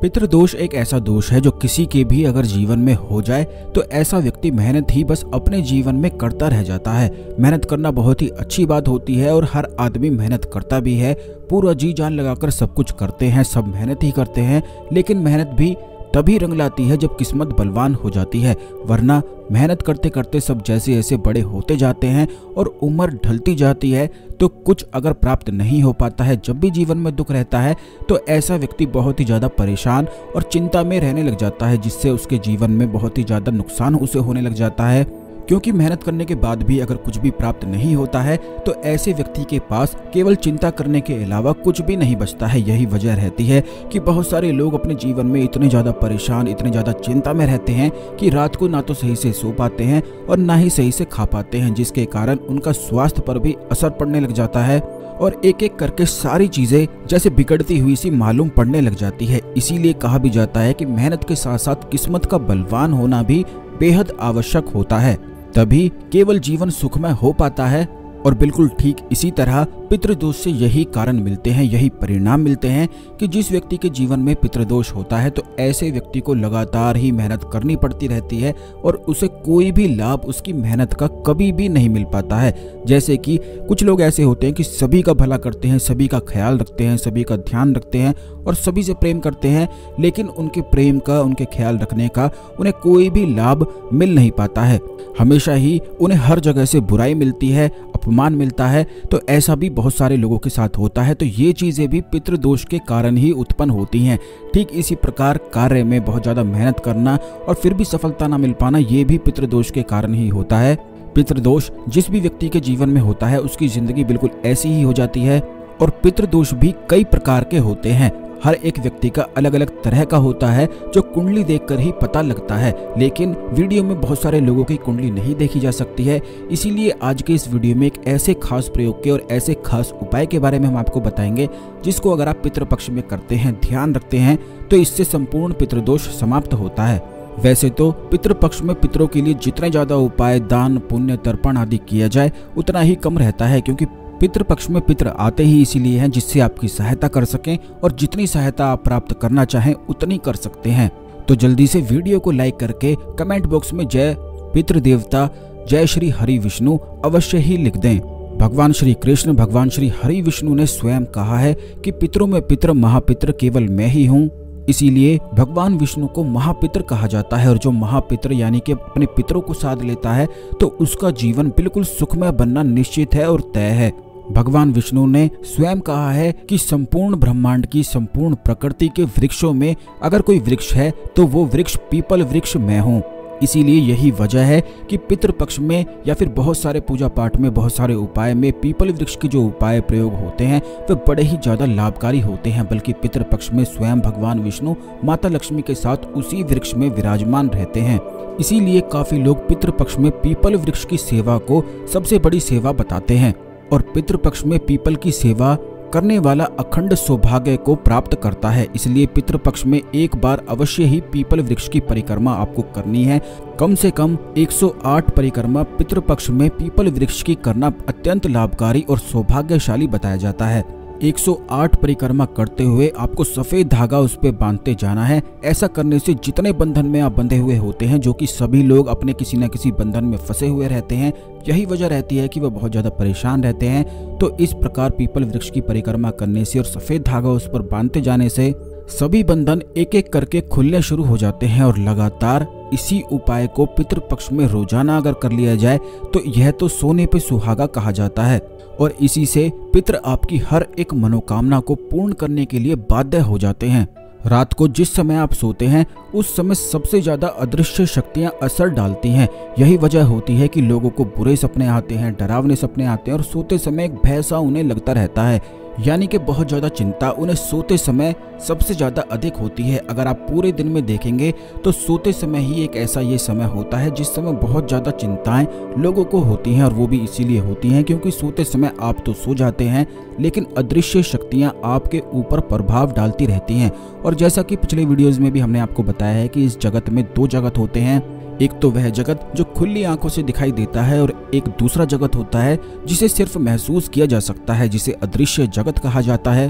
पितृदोष एक ऐसा दोष है जो किसी के भी अगर जीवन में हो जाए तो ऐसा व्यक्ति मेहनत ही बस अपने जीवन में करता रह जाता है। मेहनत करना बहुत ही अच्छी बात होती है और हर आदमी मेहनत करता भी है, पूरा जी जान लगाकर सब कुछ करते हैं, सब मेहनत ही करते हैं। लेकिन मेहनत भी तभी रंग लाती है जब किस्मत बलवान हो जाती है, वरना मेहनत करते करते सब जैसे जैसे बड़े होते जाते हैं और उम्र ढलती जाती है तो कुछ अगर प्राप्त नहीं हो पाता है, जब भी जीवन में दुख रहता है तो ऐसा व्यक्ति बहुत ही ज़्यादा परेशान और चिंता में रहने लग जाता है, जिससे उसके जीवन में बहुत ही ज़्यादा नुकसान उसे होने लग जाता है। क्योंकि मेहनत करने के बाद भी अगर कुछ भी प्राप्त नहीं होता है तो ऐसे व्यक्ति के पास केवल चिंता करने के अलावा कुछ भी नहीं बचता है। यही वजह रहती है कि बहुत सारे लोग अपने जीवन में इतने ज़्यादा परेशान, इतने ज़्यादा चिंता में रहते हैं कि रात को ना तो सही से सो पाते हैं और ना ही सही से खा पाते हैं, जिसके कारण उनका स्वास्थ्य पर भी असर पड़ने लग जाता है और एक एक करके सारी चीजें जैसे बिगड़ती हुई सी मालूम पड़ने लग जाती है। इसीलिए कहा भी जाता है कि मेहनत के साथ साथ किस्मत का बलवान होना भी बेहद आवश्यक होता है, तभी केवल जीवन सुखमय हो पाता है। और बिल्कुल ठीक इसी तरह पितृदोष से यही कारण मिलते हैं, यही परिणाम मिलते हैं कि जिस व्यक्ति के जीवन में पितृदोष होता है तो ऐसे व्यक्ति को लगातार ही मेहनत करनी पड़ती रहती है और उसे कोई भी लाभ उसकी मेहनत का कभी भी नहीं मिल पाता है। जैसे कि कुछ लोग ऐसे होते हैं कि सभी का भला करते हैं, सभी का ख्याल रखते हैं, सभी का ध्यान रखते हैं और सभी से प्रेम करते हैं, लेकिन उनके प्रेम का, उनके ख्याल रखने का उन्हें कोई भी लाभ मिल नहीं पाता है। हमेशा ही उन्हें हर जगह से बुराई मिलती है, अपमान मिलता है। तो ऐसा भी बहुत सारे लोगों के साथ होता है। तो ये चीजें भी पितृदोष के कारण ही उत्पन्न होती हैं। ठीक इसी प्रकार कार्य में बहुत ज्यादा मेहनत करना और फिर भी सफलता ना मिल पाना, ये भी पितृदोष के कारण ही होता है। पितृदोष जिस भी व्यक्ति के जीवन में होता है उसकी जिंदगी बिल्कुल ऐसी ही हो जाती है। और पितृदोष भी कई प्रकार के होते हैं, हर एक व्यक्ति का अलग अलग तरह का होता है जो कुंडली देखकर ही पता लगता है। लेकिन वीडियो में बहुत सारे लोगों की कुंडली नहीं देखी जा सकती है, इसीलिए आज के इस वीडियो में एक ऐसे खास प्रयोग के और ऐसे खास उपाय के बारे में हम आपको बताएंगे जिसको अगर आप पितृपक्ष में करते हैं, ध्यान रखते हैं तो इससे संपूर्ण पितृदोष समाप्त होता है। वैसे तो पितृपक्ष में पितरों के लिए जितने ज्यादा उपाय, दान, पुण्य, तर्पण आदि किया जाए उतना ही कम रहता है, क्योंकि पितृपक्ष में पितर आते ही इसीलिए हैं जिससे आपकी सहायता कर सकें और जितनी सहायता आप प्राप्त करना चाहें उतनी कर सकते हैं। तो जल्दी से वीडियो को लाइक करके कमेंट बॉक्स में जय पितृदेवता, जय श्री हरि विष्णु अवश्य ही लिख दें। भगवान श्री कृष्ण, भगवान श्री हरि विष्णु ने स्वयं कहा है कि पितरों में पितर महापितर केवल मैं ही हूँ, इसीलिए भगवान विष्णु को महापितर कहा जाता है। और जो महापितर यानी कि अपने पितरों को साध लेता है तो उसका जीवन बिल्कुल सुखमय बनना निश्चित है और तय है। भगवान विष्णु ने स्वयं कहा है कि संपूर्ण ब्रह्मांड की, संपूर्ण प्रकृति के वृक्षों में अगर कोई वृक्ष है तो वो वृक्ष पीपल वृक्ष मैं हूँ। इसीलिए यही वजह है कि पितृपक्ष में या फिर बहुत सारे पूजा पाठ में, बहुत सारे उपाय में पीपल वृक्ष के जो उपाय प्रयोग होते हैं वे बड़े ही ज्यादा लाभकारी होते हैं। बल्कि पितृपक्ष में स्वयं भगवान विष्णु माता लक्ष्मी के साथ उसी वृक्ष में विराजमान रहते हैं। इसीलिए काफी लोग पितृपक्ष में पीपल वृक्ष की सेवा को सबसे बड़ी सेवा बताते हैं और पितृपक्ष में पीपल की सेवा करने वाला अखंड सौभाग्य को प्राप्त करता है। इसलिए पितृपक्ष में एक बार अवश्य ही पीपल वृक्ष की परिक्रमा आपको करनी है। कम से कम 108 परिक्रमा पितृपक्ष में पीपल वृक्ष की करना अत्यंत लाभकारी और सौभाग्यशाली बताया जाता है। 108 परिक्रमा करते हुए आपको सफेद धागा उस पे बांधते जाना है। ऐसा करने से जितने बंधन में आप बंधे हुए होते हैं, जो कि सभी लोग अपने किसी न किसी बंधन में फंसे हुए रहते हैं, यही वजह रहती है कि वह बहुत ज्यादा परेशान रहते हैं। तो इस प्रकार पीपल वृक्ष की परिक्रमा करने से और सफेद धागा उस पर बांधते जाने से सभी बंधन एक एक करके खुलने शुरू हो जाते हैं। और लगातार इसी उपाय को पितृपक्ष में रोजाना अगर कर लिया जाए तो यह तो सोने पे सुहागा कहा जाता है और इसी से पितृ आपकी हर एक मनोकामना को पूर्ण करने के लिए बाध्य हो जाते हैं। रात को जिस समय आप सोते हैं उस समय सबसे ज्यादा अदृश्य शक्तियां असर डालती हैं। यही वजह होती है कि लोगों को बुरे सपने आते हैं, डरावने सपने आते हैं और सोते समय एक भय सा उन्हें लगता रहता है, यानी कि बहुत ज्यादा चिंता उन्हें सोते समय सबसे ज्यादा अधिक होती है। अगर आप पूरे दिन में देखेंगे तो सोते समय ही एक ऐसा ये समय होता है जिस समय बहुत ज्यादा चिंताएं लोगों को होती हैं और वो भी इसीलिए होती हैं क्योंकि सोते समय आप तो सो जाते हैं लेकिन अदृश्य शक्तियां आपके ऊपर प्रभाव डालती रहती हैं। और जैसा कि पिछले वीडियोज में भी हमने आपको बताया है कि इस जगत में दो जगत होते हैं, एक तो वह जगत जो खुली आंखों से दिखाई देता है और एक दूसरा जगत होता है जिसे सिर्फ महसूस किया जा सकता है, जिसे अदृश्य जगत कहा जाता है।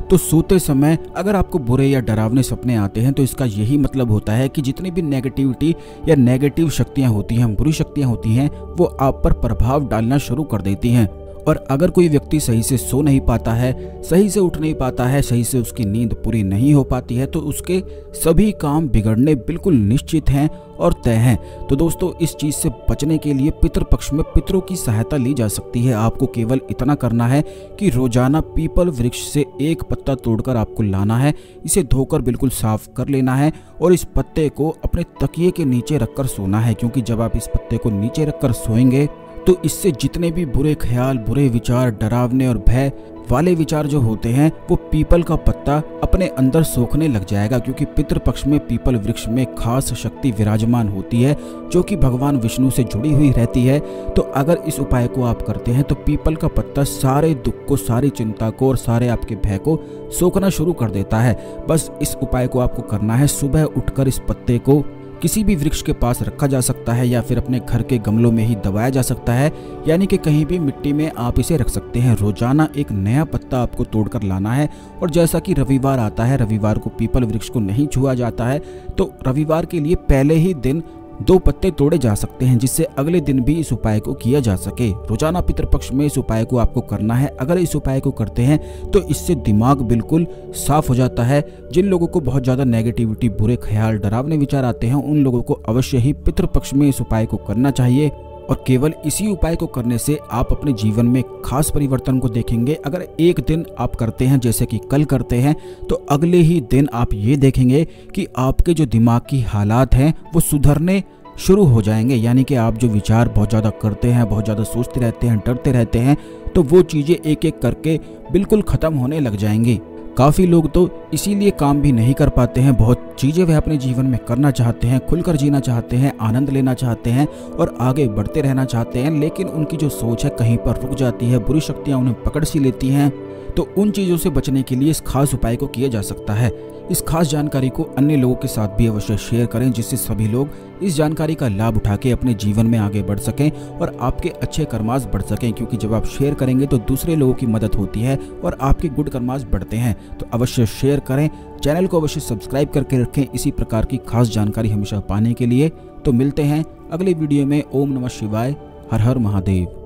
तो सोते समय अगर आपको बुरे या डरावने सपने आते हैं तो इसका यही मतलब होता है कि जितनी भी नेगेटिविटी या नेगेटिव शक्तियां होती हैं, बुरी शक्तियां होती हैं, वो आप पर प्रभाव डालना शुरू कर देती हैं। और अगर कोई व्यक्ति सही से सो नहीं पाता है, सही से उठ नहीं पाता है, सही से उसकी नींद पूरी नहीं हो पाती है, तो उसके सभी काम बिगड़ने बिल्कुल निश्चित हैं और तय हैं। तो दोस्तों, इस चीज़ से बचने के लिए पितृपक्ष में पितरों की सहायता ली जा सकती है। आपको केवल इतना करना है कि रोजाना पीपल वृक्ष से एक पत्ता तोड़कर आपको लाना है, इसे धोकर बिल्कुल साफ कर लेना है और इस पत्ते को अपने तकिए के नीचे रखकर सोना है, क्योंकि जब आप इस पत्ते को नीचे रखकर सोएंगे तो इससे जितने भी बुरे ख्याल, बुरे विचार, डरावने और भय वाले विचार जो होते हैं, वो पीपल का पत्ता अपने अंदर सोखने लग जाएगा, क्योंकि पितृपक्ष में पीपल वृक्ष में खास शक्ति विराजमान होती है जो कि भगवान विष्णु से जुड़ी हुई रहती है। तो अगर इस उपाय को आप करते हैं तो पीपल का पत्ता सारे दुख को, सारी चिंता को और सारे आपके भय को सोखना शुरू कर देता है। बस इस उपाय को आपको करना है। सुबह उठकर इस पत्ते को किसी भी वृक्ष के पास रखा जा सकता है या फिर अपने घर के गमलों में ही दबाया जा सकता है, यानी कि कहीं भी मिट्टी में आप इसे रख सकते हैं। रोजाना एक नया पत्ता आपको तोड़कर लाना है और जैसा कि रविवार आता है, रविवार को पीपल वृक्ष को नहीं छुआ जाता है, तो रविवार के लिए पहले ही दिन 2 पत्ते तोड़े जा सकते हैं, जिससे अगले दिन भी इस उपाय को किया जा सके। रोजाना पितृपक्ष में इस उपाय को आपको करना है। अगर इस उपाय को करते हैं तो इससे दिमाग बिल्कुल साफ हो जाता है। जिन लोगों को बहुत ज़्यादा नेगेटिविटी, बुरे ख्याल, डरावने विचार आते हैं, उन लोगों को अवश्य ही पितृपक्ष में इस उपाय को करना चाहिए और केवल इसी उपाय को करने से आप अपने जीवन में खास परिवर्तन को देखेंगे। अगर एक दिन आप करते हैं, जैसे कि कल करते हैं, तो अगले ही दिन आप ये देखेंगे कि आपके जो दिमाग की हालात हैं वो सुधरने शुरू हो जाएंगे। यानी कि आप जो विचार बहुत ज़्यादा करते हैं, बहुत ज़्यादा सोचते रहते हैं, डरते रहते हैं, तो वो चीज़ें एक एक करके बिल्कुल ख़त्म होने लग जाएंगी। काफ़ी लोग तो इसीलिए काम भी नहीं कर पाते हैं। बहुत चीज़ें वह अपने जीवन में करना चाहते हैं, खुलकर जीना चाहते हैं, आनंद लेना चाहते हैं और आगे बढ़ते रहना चाहते हैं, लेकिन उनकी जो सोच है कहीं पर रुक जाती है, बुरी शक्तियाँ उन्हें पकड़ सी लेती हैं। तो उन चीज़ों से बचने के लिए इस खास उपाय को किया जा सकता है। इस खास जानकारी को अन्य लोगों के साथ भी अवश्य शेयर करें, जिससे सभी लोग इस जानकारी का लाभ उठा के अपने जीवन में आगे बढ़ सकें और आपके अच्छे कर्मास बढ़ सकें, क्योंकि जब आप शेयर करेंगे तो दूसरे लोगों की मदद होती है और आपके गुड कर्मास बढ़ते हैं। तो अवश्य शेयर करें, चैनल को अवश्य सब्सक्राइब करके रखें इसी प्रकार की खास जानकारी हमेशा पाने के लिए। तो मिलते हैं अगले वीडियो में। ओम नमः शिवाय, हर हर महादेव।